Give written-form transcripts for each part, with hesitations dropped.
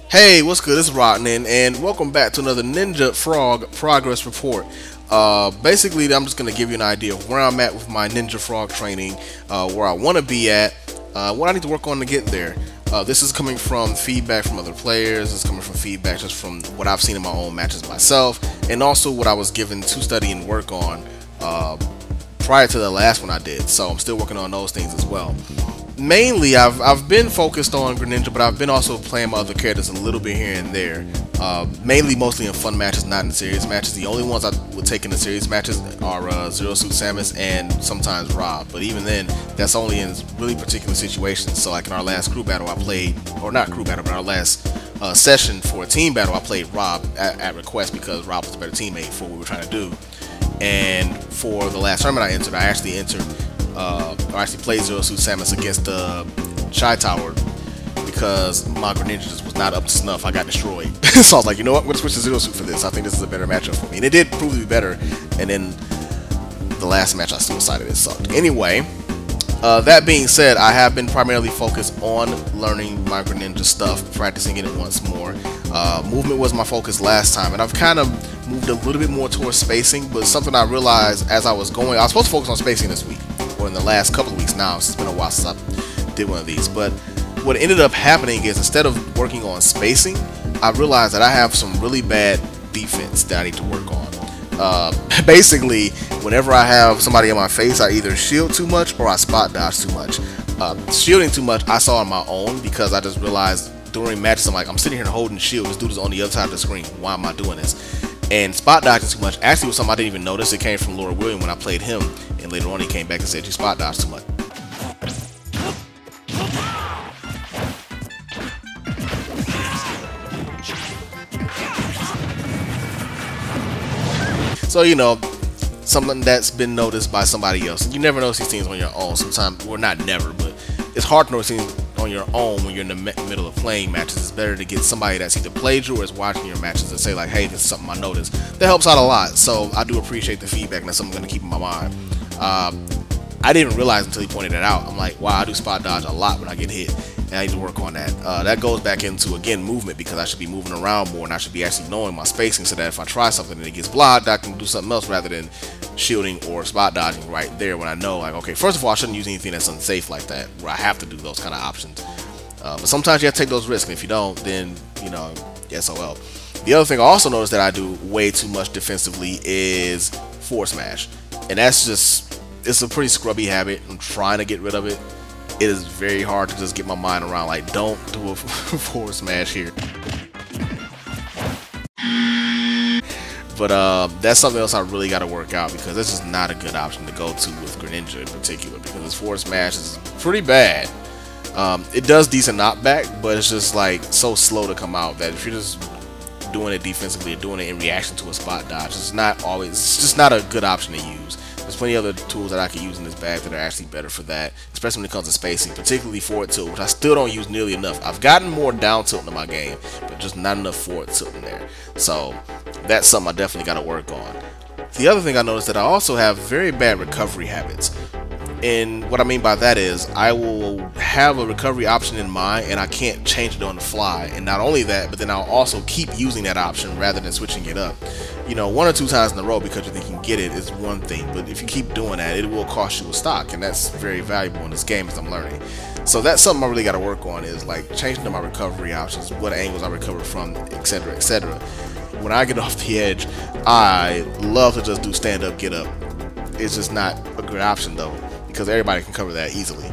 Hey, what's good? It's Rodnan, and welcome back to another Ninja Frog Progress Report. Basically, I'm just going to give you an idea of where I'm at with my Ninja Frog training, where I want to be at, what I need to work on to get there. This is coming from feedback from other players, it's coming from feedback just from what I've seen in my own matches myself, and also what I was given to study and work on prior to the last one I did, so I'm still working on those things as well. Mainly, I've been focused on Greninja, but I've been also playing my other characters a little bit here and there. Mostly in fun matches, not in serious matches. The only ones I would take in the serious matches are Zero Suit Samus and sometimes Rob. But even then, that's only in really particular situations. So like in our last crew battle, I played, or not crew battle, but our last session for a team battle, I played Rob at request because Rob was a better teammate for what we were trying to do. And for the last tournament I entered, I actually played Zero Suit Samus against the Shy Tower because my Greninja just was not up to snuff. I got destroyed. So I was like, you know what, I'm going to switch to Zero Suit for this. I think this is a better matchup for me. And it did prove to be better. And then the last match I still decided it sucked. Anyway, that being said, I have been primarily focused on learning my Greninja stuff, practicing it once more. Movement was my focus last time, and I've kind of moved a little bit more towards spacing, but something I realized as I was going, I was supposed to focus on spacing this week, or in the last couple of weeks now. It's been a while since I did one of these, but what ended up happening is instead of working on spacing, I realized that I have some really bad defense that I need to work on. Basically, whenever I have somebody in my face, I either shield too much or I spot dodge too much. Shielding too much I saw on my own because I just realized during matches I'm sitting here holding shield, this dude is on the other side of the screen, why am I doing this? And spot dodging too much actually was something I didn't even notice. It came from Lord William when I played him, and later on he came back and said you spot dodge too much. So, you know, something that's been noticed by somebody else. You never notice these things on your own. Sometimes, well, not never, but it's hard to notice things on your own when you're in the middle of playing matches. It's better to get somebody that's either played you or is watching your matches and say like, hey, this is something I noticed. That helps out a lot. So I do appreciate the feedback, and that's something I'm going to keep in my mind. I didn't realize until he pointed it out. I'm like, wow, I do spot dodge a lot when I get hit, and I need to work on that. That goes back into, again, movement, because I should be moving around more, and I should be actually knowing my spacing so that if I try something and it gets blocked, I can do something else rather than shielding or spot dodging right there when I know, like, okay, first of all, I shouldn't use anything that's unsafe like that, where I have to do those kind of options. But sometimes you have to take those risks, and if you don't, then, you know, SOL. The other thing I also noticed that I do way too much defensively is forward smash. And that's just, it's a pretty scrubby habit. I'm trying to get rid of it. It is very hard to just get my mind around, like, don't do a forward smash here. But that's something else I really got to work out, because this is not a good option to go to with Greninja in particular, because this forward smash is pretty bad. It does decent knockback, but it's just like so slow to come out that if you're just doing it defensively or doing it in reaction to a spot dodge, it's just not a good option to use. There's plenty of other tools that I can use in this bag that are actually better for that, especially when it comes to spacing, particularly forward tilt, which I still don't use nearly enough. I've gotten more down tilt in my game, but just not enough forward tilt in there. So that's something I definitely got to work on. The other thing I noticed that I also have very bad recovery habits. And what I mean by that is I will have a recovery option in mind and I can't change it on the fly. And not only that, but then I'll also keep using that option rather than switching it up. You know, 1 or 2 times in a row because you think you can get it is one thing, but if you keep doing that, it will cost you a stock, and that's very valuable in this game as I'm learning. So that's something I really got to work on, is like changing to my recovery options, what angles I recover from, etc., etc. When I get off the edge, I love to just do stand up, get up. It's just not a good option though, because everybody can cover that easily.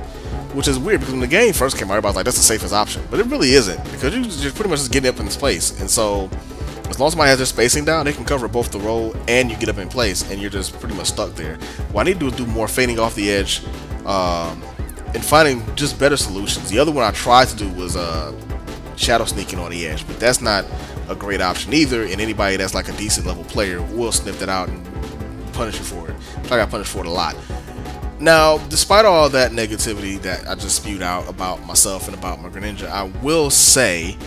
Which is weird, because when the game first came out, everybody was like, that's the safest option. But it really isn't, because you're pretty much just getting up in this place. And so, as long as somebody has their spacing down, they can cover both the roll and you get up in place, and you're just pretty much stuck there. What I need to do is do more fading off the edge, and finding just better solutions. The other one I tried to do was shadow sneaking on the edge, but that's not a great option either, and anybody that's like a decent level player will sniff that out and punish you for it. I got punished for it a lot. Now, despite all that negativity that I just spewed out about myself and about my Greninja, I will say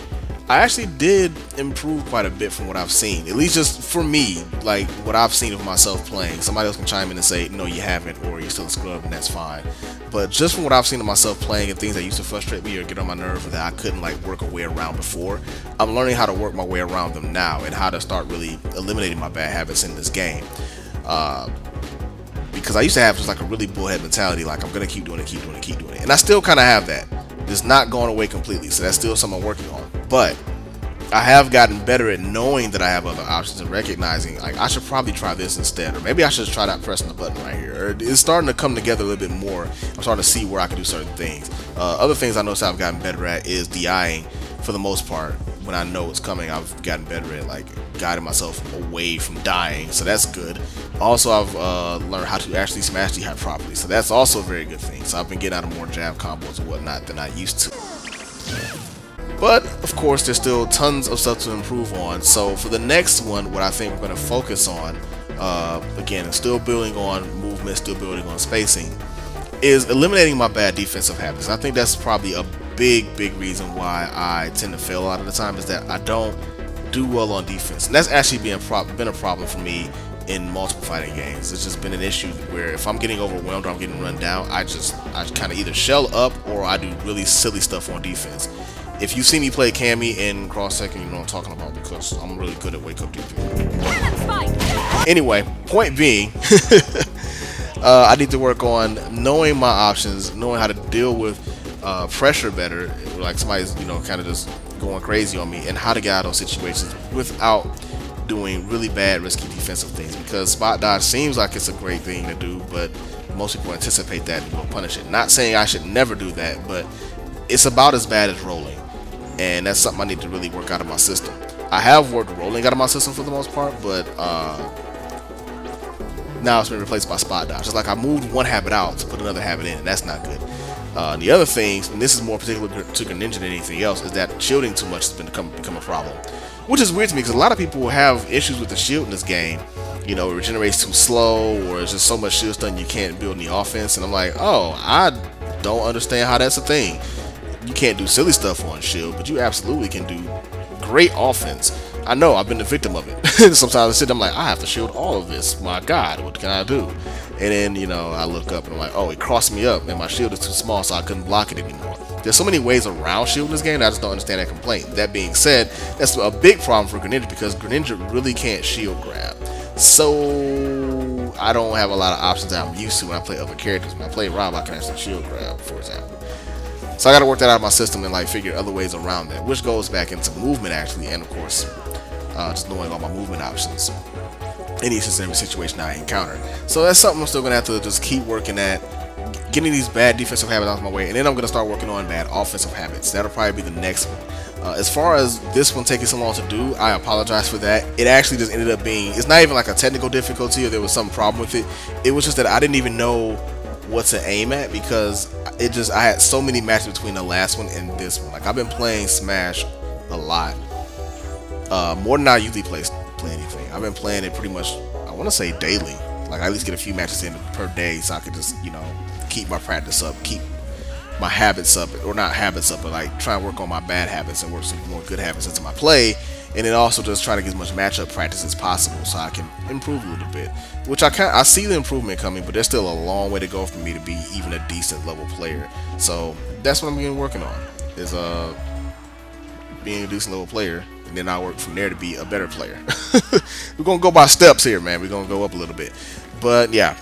I actually did improve quite a bit from what I've seen. At least just for me, like what I've seen of myself playing. Somebody else can chime in and say, no, you haven't, or you're still a scrub, and that's fine. But just from what I've seen of myself playing and things that used to frustrate me or get on my nerve or that I couldn't like work a way around before, I'm learning how to work my way around them now and how to start really eliminating my bad habits in this game. Because I used to have just like a really bullhead mentality, like I'm gonna keep doing it, keep doing it, keep doing it, and I still kind of have that. It's not going away completely, so that's still something I'm working on. But I have gotten better at knowing that I have other options and recognizing like I should probably try this instead, or maybe I should try not pressing the button right here. Or it's starting to come together a little bit more. I'm starting to see where I can do certain things. Other things I noticed I've gotten better at is DIing for the most part. When I know it's coming, I've gotten better at like guiding myself away from dying, so that's good. Also, I've learned how to actually smash jihad properly, so that's also a very good thing. So I've been getting out of more jab combos and whatnot than I used to. But of course, there's still tons of stuff to improve on. So for the next one, what I think we're going to focus on, again, still building on movement, still building on spacing, is eliminating my bad defensive habits. I think that's probably a big reason why I tend to fail a lot of the time, is that I don't do well on defense, and that's actually been a problem for me in multiple fighting games. It's just been an issue where if I'm getting overwhelmed or I'm getting run down, I kind of either shell up or I do really silly stuff on defense. If you see me play Cammy in cross second, you know what I'm talking about, because I'm really good at wake up DP. Anyway, point being, I need to work on knowing my options, knowing how to deal with pressure better, like somebody's kind of just going crazy on me, and how to get out of those situations without doing really bad risky defensive things, because spot dodge seems like it's a great thing to do, but most people anticipate that and will punish it. Not saying I should never do that, but it's about as bad as rolling, and that's something I need to really work out of my system. I have worked rolling out of my system for the most part, but now it's been replaced by spot dodge. It's like I moved one habit out to put another habit in, and that's not good. The other things, and this is more particular to Greninja than anything else, is that shielding too much has become a problem. Which is weird to me, because a lot of people have issues with the shield in this game. It regenerates too slow, or it's just so much shield stun you can't build any offense. And I'm like, oh, I don't understand how that's a thing. You can't do silly stuff on shield, but you absolutely can do great offense. I know, I've been the victim of it. Sometimes I sit there, I'm like, I have to shield all of this. My God, what can I do? And then, I look up and I'm like, oh, it crossed me up, and my shield is too small, so I couldn't block it anymore. There's so many ways around shield in this game that I just don't understand that complaint. That being said, that's a big problem for Greninja, because Greninja really can't shield grab. So I don't have a lot of options that I'm used to when I play other characters. When I play Rob, I can actually shield grab, for example. So I got to work that out of my system and figure other ways around that, which goes back into movement actually, and of course, just knowing all my movement options in each and every situation I encounter. So that's something I'm still gonna have to just keep working at, getting these bad defensive habits out of my way, and then I'm gonna start working on bad offensive habits. That'll probably be the next one. As far as this one taking so long to do, I apologize for that. It actually just ended up being, it's not even like a technical difficulty or there was some problem with it. It was just that I didn't even know what to aim at, because I had so many matches between the last one and this one. Like, I've been playing Smash a lot, more than I usually play anything. I've been playing it pretty much, I want to say daily. Like, I at least get a few matches in per day, so I could just keep my practice up, keep my habits up, or not habits up, but like try and work on my bad habits and work some more good habits into my play, and then also just try to get as much matchup practice as possible so I can improve a little bit. Which I see the improvement coming, but there's still a long way to go for me to be even a decent level player. So that's what I'm going to be working on, is being a decent level player, and then I'll work from there to be a better player. We're going to go by steps here, man. We're going to go up a little bit. But yeah,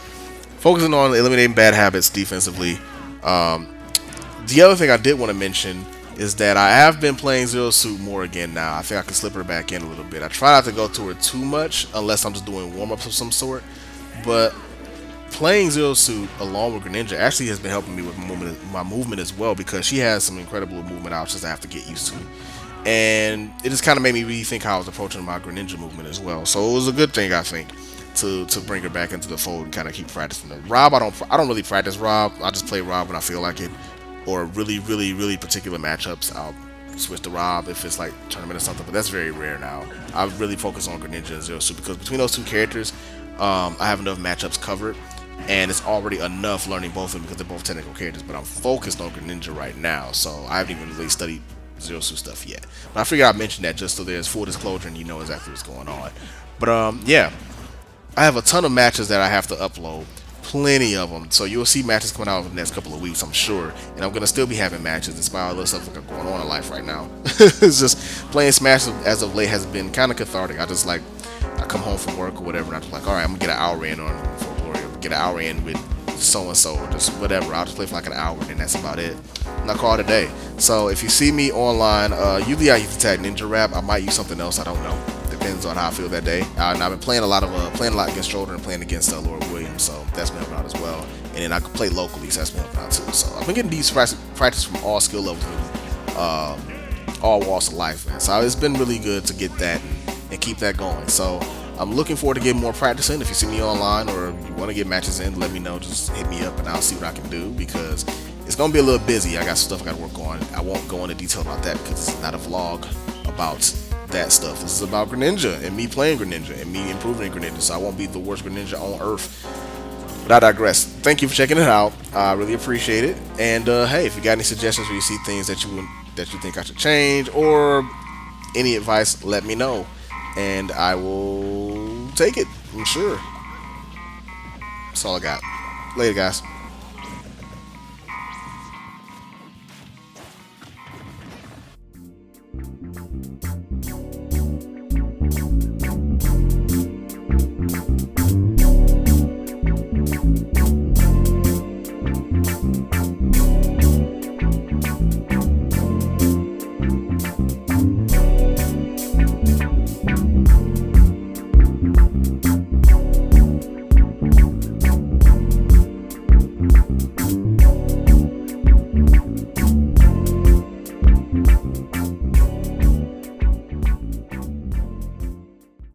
focusing on eliminating bad habits defensively. The other thing I did want to mention is that I have been playing Zero Suit more again now. I think I can slip her back in a little bit. I try not to go to her too much unless I'm just doing warm-ups of some sort. But playing Zero Suit along with Greninja actually has been helping me with my movement as well, because she has some incredible movement options I have to get used to. And it just kind of made me rethink how I was approaching my Greninja movement as well. So it was a good thing, I think, to bring her back into the fold and kind of keep practicing her. Rob, I don't really practice Rob. I just play Rob when I feel like it, or really particular matchups. I'll switch to Rob if it's like tournament or something, but that's very rare now. I really focus on Greninja and Zero Suit, because between those two characters, I have enough matchups covered, and it's already enough learning both of them because they're both technical characters. But I'm focused on Greninja right now, so I haven't even really studied Zero Suit stuff yet. But I figured I'd mention that just so there's full disclosure and you know exactly what's going on. But yeah, I have a ton of matches that I have to upload. Plenty of them. So you'll see matches coming out over the next couple of weeks, I'm sure. And I'm going to still be having matches despite all the stuff that's going on in life right now. It's just playing Smash as of late has been kind of cathartic. I come home from work or whatever, and I'm just like, alright, I'm going to get an hour in on For Glory. Get an hour in with so-and-so, or just whatever. I'll just play for like an hour, and that's about it. And I call it a day. So if you see me online, usually I use the tag Ninja Rap. I might use something else, I don't know. Depends on how I feel that day. And I've been playing a lot against Schroeder and playing against Laura Williams, so that's been helping out as well. And then I can play locally, so that's been helping out too. So I've been getting these practice from all skill levels, all walks of life, man. So it's been really good to get that and keep that going. So I'm looking forward to getting more practice in. If you see me online or you want to get matches in, let me know. Just hit me up and I'll see what I can do, because it's going to be a little busy. I got stuff I got to work on. I won't go into detail about that because it's not a vlog about that stuff. This is about Greninja and me playing Greninja and me improving Greninja, so I won't be the worst Greninja on earth. But I digress. Thank you for checking it out. I really appreciate it. And hey, if you got any suggestions or you see things that you think I should change or any advice, let me know and I will take it. I'm sure. That's all I got. Later, guys.